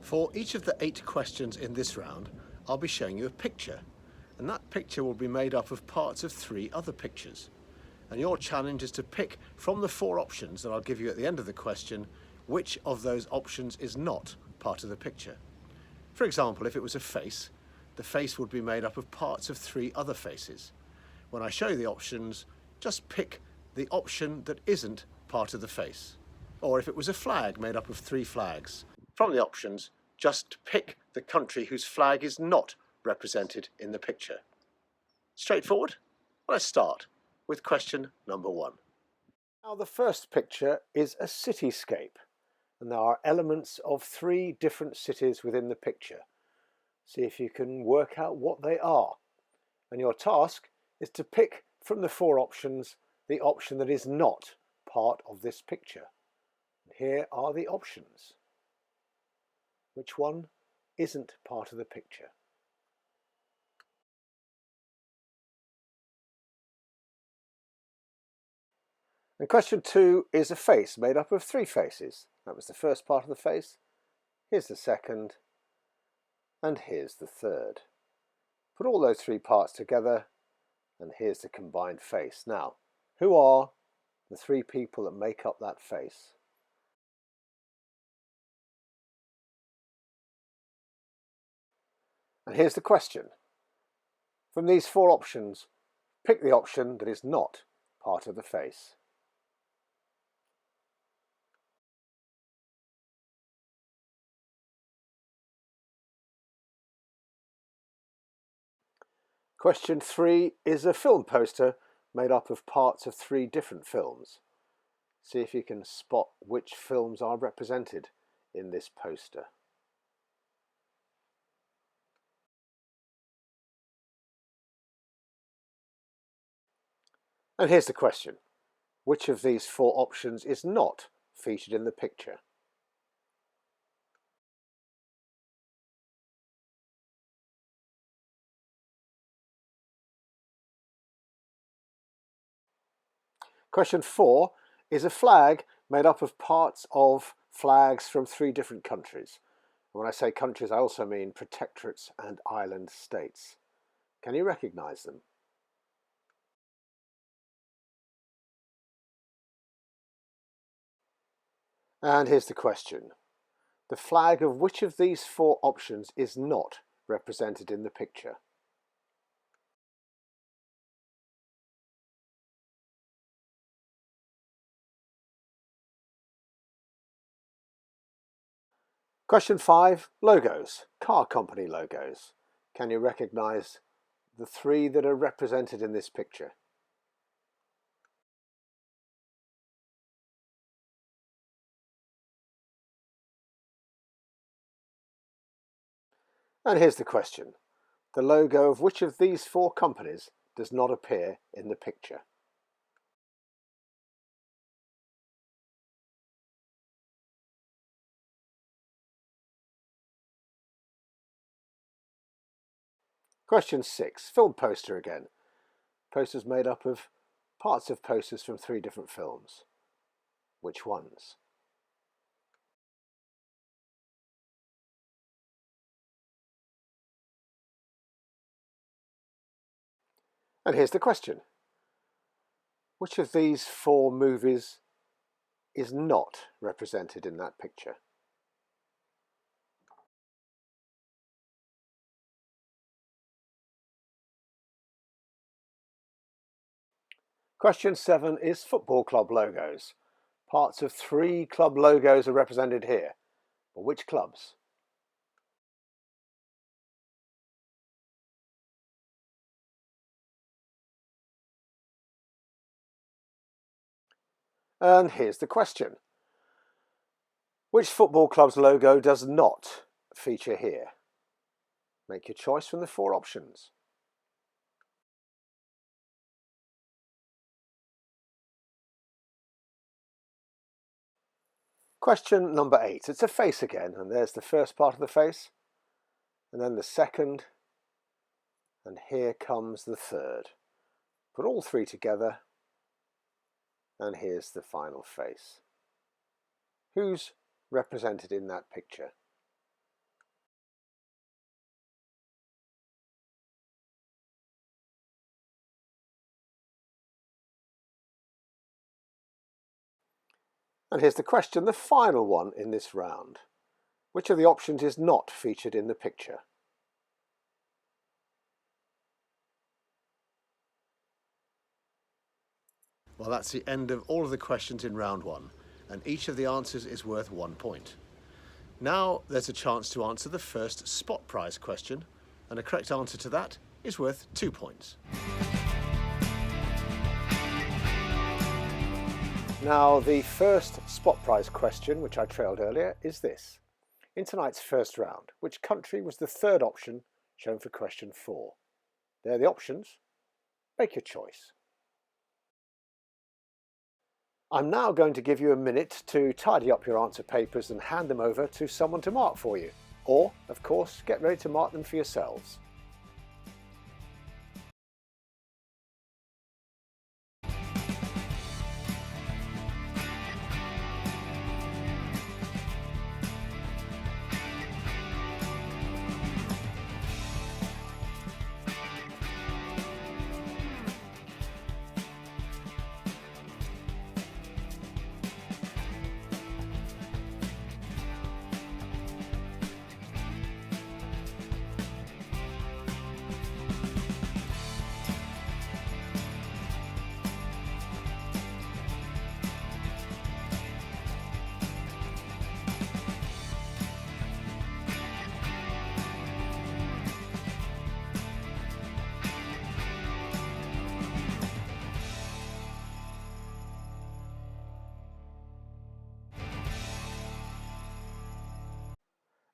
For each of the 8 questions in this round, I'll be showing you a picture, and that picture will be made up of parts of 3 other pictures. And your challenge is to pick from the 4 options that I'll give you at the end of the question which of those options is not part of the picture. For example, if it was a face, the face would be made up of parts of 3 other faces. When I show you the options, just pick the option that isn't part of the face. Or if it was a flag made up of 3 flags, from the options, just pick the country whose flag is not represented in the picture. Straightforward? Let's start with question number 1. Now the first picture is a cityscape, and there are elements of 3 different cities within the picture. See if you can work out what they are. And your task is to pick from the 4 options the option that is not part of this picture. And here are the options. Which one isn't part of the picture? And question 2 is a face made up of 3 faces. That was the first part of the face. Here's the second. And here's the third. Put all those 3 parts together, and here's the combined face. Now, who are the 3 people that make up that face? And here's the question. From these 4 options, pick the option that is not part of the face. Question 3 is a film poster made up of parts of 3 different films. See if you can spot which films are represented in this poster. And here's the question. Which of these 4 options is not featured in the picture? Question 4 is a flag made up of parts of flags from 3 different countries. When I say countries, I also mean protectorates and island states. Can you recognise them? And here's the question. The flag of which of these 4 options is not represented in the picture? Question 5, logos, car company logos. Can you recognise the 3 that are represented in this picture? And here's the question. The logo of which of these 4 companies does not appear in the picture? Question 6, film poster again. Posters made up of parts of posters from 3 different films. Which ones? And here's the question. Which of these 4 movies is not represented in that picture? Question 7 is football club logos. Parts of 3 club logos are represented here. But which clubs? And here's the question. Which football club's logo does not feature here? Make your choice from the 4 options. Question number 8. It's a face again, and there's the first part of the face, and then the second, and here comes the third. Put all 3 together, and here's the final face. Who's represented in that picture? And here's the question, the final one in this round. Which of the options is not featured in the picture? Well, that's the end of all of the questions in round one, and each of the answers is worth 1 point. Now there's a chance to answer the first spot prize question, and a correct answer to that is worth 2 points. Now the first spot prize question, which I trailed earlier, is this. In tonight's first round, which country was the third option shown for question 4? There are the options. Make your choice. I'm now going to give you a minute to tidy up your answer papers and hand them over to someone to mark for you. Or, of course, get ready to mark them for yourselves.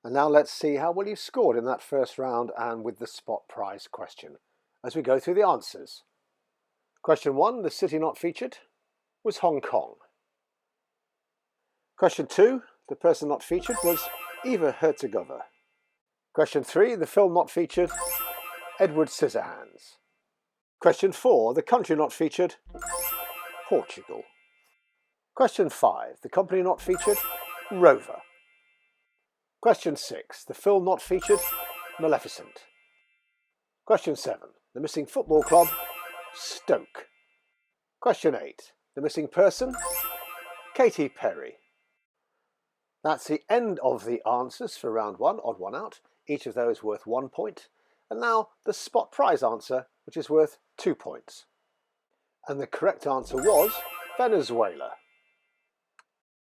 And now let's see how well you scored in that first round and with the spot prize question as we go through the answers. Question 1, the city not featured, was Hong Kong. Question 2, the person not featured was Eva Herzigova. Question 3, the film not featured, Edward Scissorhands. Question 4, the country not featured, Portugal. Question 5, the company not featured, Rover. Question 6, the film not featured, Maleficent. Question 7, the missing football club, Stoke. Question 8, the missing person, Katy Perry. That's the end of the answers for round 1, odd one out, each of those worth 1 point. And now the spot prize answer, which is worth 2 points. And the correct answer was Venezuela.